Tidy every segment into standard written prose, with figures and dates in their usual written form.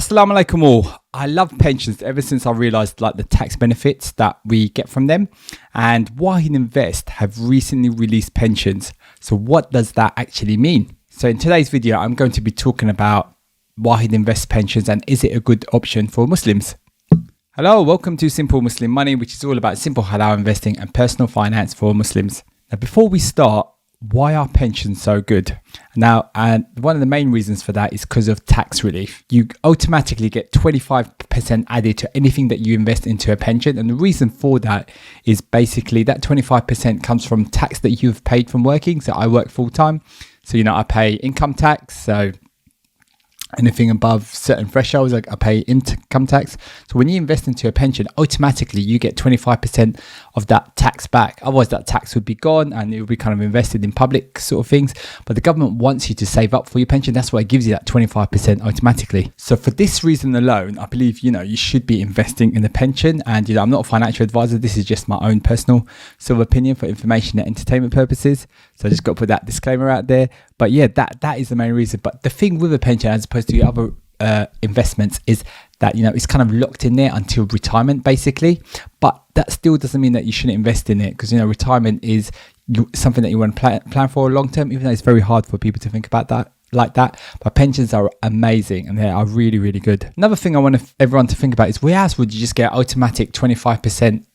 Assalamu alaikum all. I love pensions ever since I realized the tax benefits that we get from them, and WAHED Invest have recently released pensions. So what does that actually mean? So in today's video, I'm going to be talking about WAHED Invest pensions and is it a good option for Muslims? Hello, welcome to Simple Muslim Money, which is all about simple halal investing and personal finance for Muslims. Now, before we start, why are pensions so good? Now, and one of the main reasons for that is because of tax relief. You automatically get 25% added to anything that you invest into a pension. And the reason for that is basically that 25% comes from tax that you've paid from working. So I work full time. So, I pay income tax. So anything above certain thresholds, I pay income tax. So when you invest into a pension, automatically you get 25% of that tax back. Otherwise, that tax would be gone and it would be kind of invested in public sort of things. But the government wants you to save up for your pension. That's why it gives you that 25% automatically. So for this reason alone, I believe, you should be investing in a pension. And, I'm not a financial advisor. This is just my own personal sort of opinion for information and entertainment purposes. So I just got to put that disclaimer out there. But yeah, that is the main reason. But the thing with a pension, as opposed to other investments, is that it's kind of locked in there until retirement, basically. But that still doesn't mean that you shouldn't invest in it, because retirement is something that you want to plan for long term. Even though it's very hard for people to think about that like that, but pensions are amazing and they are really, really good. Another thing I want everyone to think about is, where else would you just get automatic 25%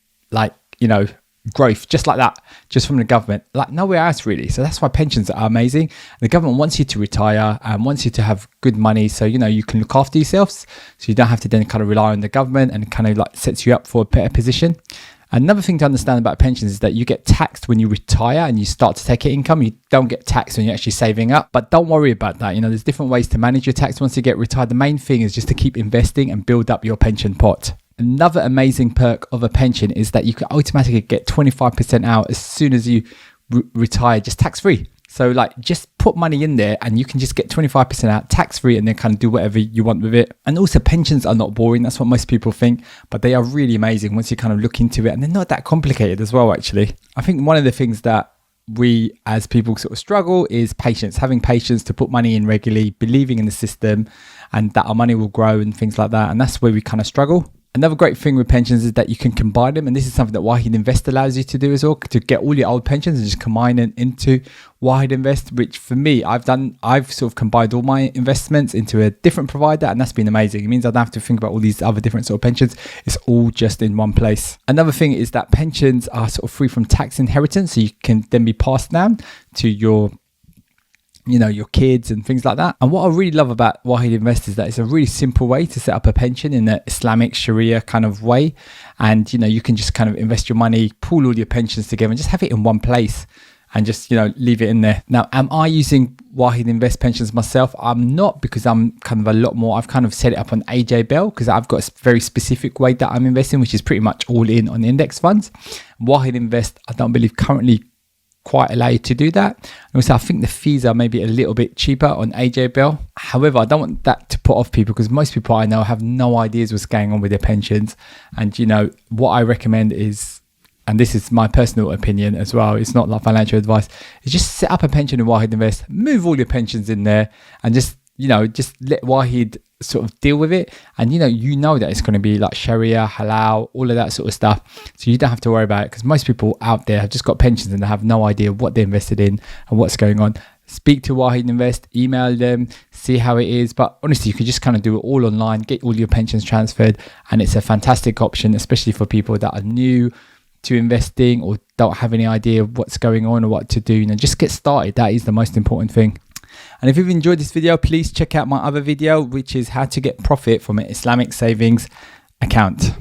growth just like that, just from the government? Nowhere else really. So that's why pensions are amazing. The government wants you to retire and wants you to have good money, so you can look after yourselves, so you don't have to then kind of rely on the government, and kind of sets you up for a better position. Another thing to understand about pensions is that you get taxed when you retire and you start to take your income. You don't get taxed when you're actually saving up. But don't worry about that. There's different ways to manage your tax once you get retired. The main thing is just to keep investing and build up your pension pot. Another amazing perk of a pension is that you can automatically get 25% out as soon as you retire, just tax-free. So just put money in there and you can just get 25% out tax-free, and then kind of do whatever you want with it. And also, pensions are not boring. That's what most people think, but they are really amazing once you kind of look into it, and they're not that complicated as well, actually. I think one of the things that we as people sort of struggle is patience, having patience to put money in regularly, believing in the system and that our money will grow and things like that. And that's where we kind of struggle. Another great thing with pensions is that you can combine them, and this is something that WAHED Invest allows you to do as well, to get all your old pensions and just combine it into WAHED Invest, which for me, I've sort of combined all my investments into a different provider, and that's been amazing. It means I don't have to think about all these other different sort of pensions. It's all just in one place. Another thing is that pensions are sort of free from tax inheritance, so you can then be passed down to your kids and things like that. And what I really love about WAHED Invest is that it's a really simple way to set up a pension in an Islamic Sharia kind of way. And, you can just kind of invest your money, pool all your pensions together and just have it in one place and just, leave it in there. Now, am I using WAHED Invest pensions myself? I'm not, because I'm kind of a lot more. I've kind of set it up on AJ Bell because I've got a very specific way that I'm investing, which is pretty much all in on index funds. WAHED Invest, I don't believe currently quite allow you to do that. And also, I think the fees are maybe a little bit cheaper on AJ Bell. However, I don't want that to put off people, because most people I know have no ideas what's going on with their pensions. And what I recommend is, and this is my personal opinion as well, it's not like financial advice, is just set up a pension in WAHED Invest, move all your pensions in there, and just let WAHED sort of deal with it. And that it's going to be like Sharia, Halal, all of that sort of stuff, so you don't have to worry about it, because most people out there have just got pensions and they have no idea what they're invested in and what's going on. Speak to WAHED Invest, email them, see how it is. But honestly, you can just kind of do it all online, get all your pensions transferred, and it's a fantastic option, especially for people that are new to investing or don't have any idea what's going on or what to do. Just get started. That is the most important thing. And if you've enjoyed this video, please check out my other video, which is how to get profit from an Islamic savings account.